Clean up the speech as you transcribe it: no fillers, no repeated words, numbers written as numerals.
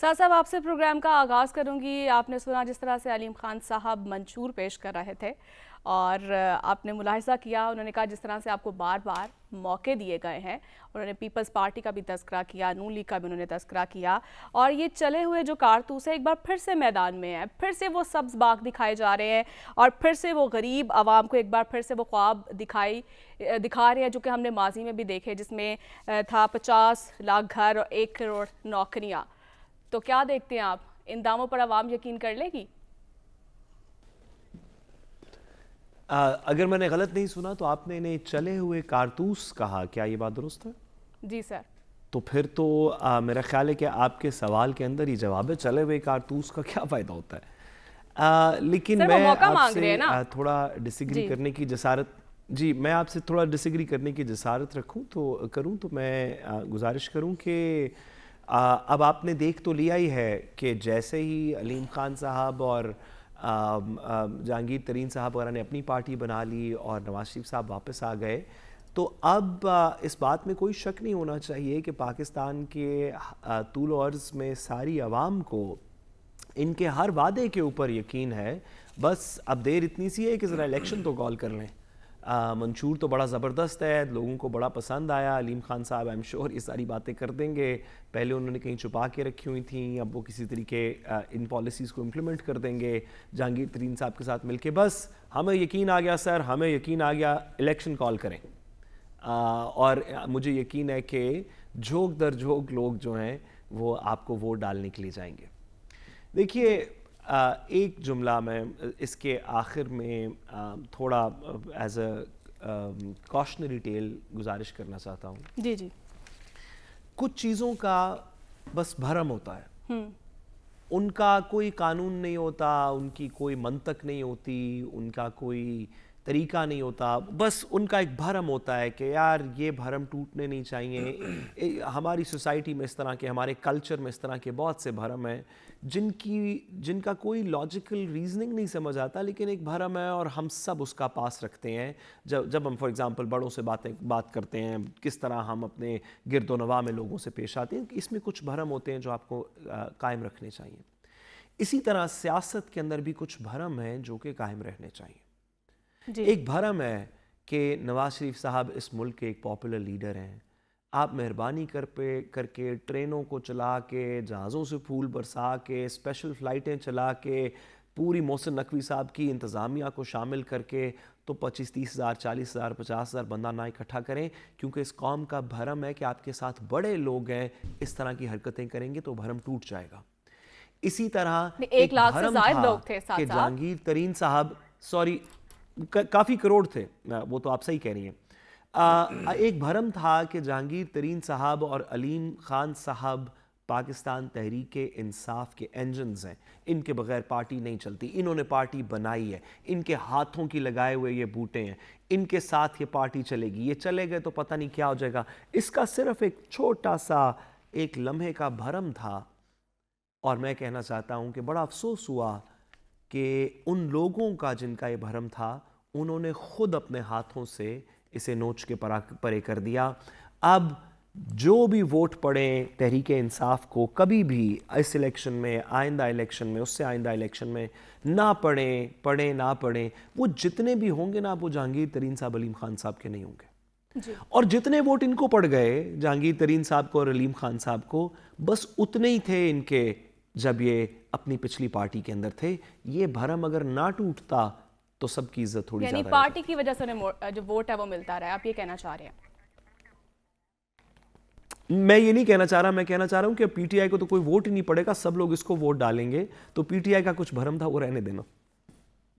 साथ साहब आपसे प्रोग्राम का आगाज़ करूंगी। आपने सुना जिस तरह से अलीम खान साहब मंशूर पेश कर रहे थे और आपने मुलाहिज़ा किया, उन्होंने कहा जिस तरह से आपको बार बार मौके दिए गए हैं। उन्होंने पीपल्स पार्टी का भी तज़किरा किया, नून लीग का भी उन्होंने तज़किरा किया और ये चले हुए जो कारतूस है एक बार फिर से मैदान में है, फिर से वो सब्ज़ बाग दिखाए जा रहे हैं और फिर से वो गरीब आवाम को एक बार फिर से वो ख्वाब दिखा रहे हैं जो कि हमने माजी में भी देखे, जिसमें था 50 लाख घर और 1 करोड़ नौकरियाँ। तो क्या देखते हैं आप, इन दामों पर आवाम यकीन कर लेगी? अगर मैंने गलत नहीं सुना तो आपने इन्हें चले हुए कारतूस कहा, क्या ये बात दुरुस्त है? जी सर। तो फिर तो मेरा ख्याल है कि आपके सवाल के अंदर ही जवाब है, चले हुए कारतूस का क्या फ़ायदा होता है। लेकिन मैं आपसे थोड़ा डिसएग्री करने की जसारत मैं आपसे थोड़ा डिसएग्री करने की जसारत करूं तो मैं गुजारिश करूं कि अब आपने देख तो लिया ही है कि जैसे ही अलीम खान साहब और जहांगीर तरीन साहब वगैरह ने अपनी पार्टी बना ली और नवाज शरीफ साहब वापस आ गए, तो अब इस बात में कोई शक नहीं होना चाहिए कि पाकिस्तान के तूल अर्ज़ में सारी आवाम को इनके हर वादे के ऊपर यकीन है। बस अब देर इतनी सी है कि ज़रा इलेक्शन तो कॉल कर लें। मंशूर तो बड़ा ज़बरदस्त है, लोगों को बड़ा पसंद आया। अलीम खान साहब आई एम श्योर ये सारी बातें कर देंगे, पहले उन्होंने कहीं छुपा के रखी हुई थी, अब वो किसी तरीके इन पॉलिसीज़ को इम्प्लीमेंट कर देंगे जहांगीर तरीन साहब के साथ मिलके। बस हमें यकीन आ गया सर, हमें यकीन आ गया, इलेक्शन कॉल करें। और मुझे यकीन है कि झोंक दर झोंक लोग जो हैं वो आपको वोट डालने के लिए जाएंगे। देखिए, एक जुमला मैं इसके आखिर में थोड़ा एज अ कॉशनरी टेल गुजारिश करना चाहता हूँ। जी जी। कुछ चीज़ों का बस भरम होता है, उनका कोई कानून नहीं होता, उनकी कोई मंतक नहीं होती, उनका कोई तरीका नहीं होता, बस उनका एक भरम होता है कि यार ये भरम टूटने नहीं चाहिए। हमारी सोसाइटी में इस तरह के, हमारे कल्चर में इस तरह के बहुत से भरम हैं जिनका कोई लॉजिकल रीजनिंग नहीं समझ आता, लेकिन एक भरम है और हम सब उसका पास रखते हैं। जब हम फॉर एग्जांपल बड़ों से बात करते हैं, किस तरह हम अपने गिरदोनवा में लोगों से पेश आते हैं, इसमें कुछ भरम होते हैं जो आपको कायम रखने चाहिए। इसी तरह सियासत के अंदर भी कुछ भरम हैं जो कि कायम रहने चाहिए। एक भरम है कि नवाज शरीफ साहब इस मुल्क के एक पॉपुलर लीडर हैं। आप मेहरबानी करके ट्रेनों को चला के, जहाज़ों से फूल बरसा के, स्पेशल फ़्लाइटें चला के, पूरी मोहसिन नकवी साहब की इंतज़ामिया को शामिल करके तो 25-30 हज़ार, 40 हज़ार, 50 हज़ार बंदा ना इकट्ठा करें, क्योंकि इस कौम का भरम है कि आपके साथ बड़े लोग हैं, इस तरह की हरकतें करेंगे तो भरम टूट जाएगा। इसी तरह 1 लाख से ज़ायद लोग थे कि जहांगीर तरीन साहब, काफ़ी करोड़ थे, वो तो आप सही कह रही हैं। एक भरम था कि जहांगीर तरीन साहब और अलीम खान साहब पाकिस्तान तहरीक इंसाफ के इंजन्स हैं, इनके बगैर पार्टी नहीं चलती। इन्होंने पार्टी बनाई है, इनके हाथों की लगाए हुए ये बूटे हैं, इनके साथ ये पार्टी चलेगी। ये चले गए तो पता नहीं क्या हो जाएगा। इसका सिर्फ एक छोटा सा एक लम्हे का भरम था और मैं कहना चाहता हूँ कि बड़ा अफसोस हुआ कि उन लोगों का जिनका ये भरम था, उन्होंने खुद अपने हाथों से इसे नोच के परे कर दिया। अब जो भी वोट पड़े तहरीक इंसाफ को, कभी भी इस इलेक्शन में, आइंदा इलेक्शन में, उससे आइंदा इलेक्शन में ना पड़े ना पड़े, वो जितने भी होंगे ना, वो जहांगीर तरीन साहब, अलीम खान साहब के नहीं होंगे। और जितने वोट इनको पड़ गए, जहांगीर तरीन साहब को और अलीम खान साहब को, बस उतने ही थे इनके जब ये अपनी पिछली पार्टी के अंदर थे। ये भरम अगर ना टूटता तो सबकी इज्जत थोड़ी ज्यादा, यानी पार्टी की वजह से उन्हें जो वोट है वो मिलता रहा है, आप ये कहना चाह रहे हैं? मैं ये नहीं कहना चाह रहा, मैं कहना चाह रहा हूं कि पीटीआई को तो कोई वोट ही नहीं पड़ेगा, सब लोग इसको वोट डालेंगे, तो पीटीआई का कुछ भरम था वो रहने देना।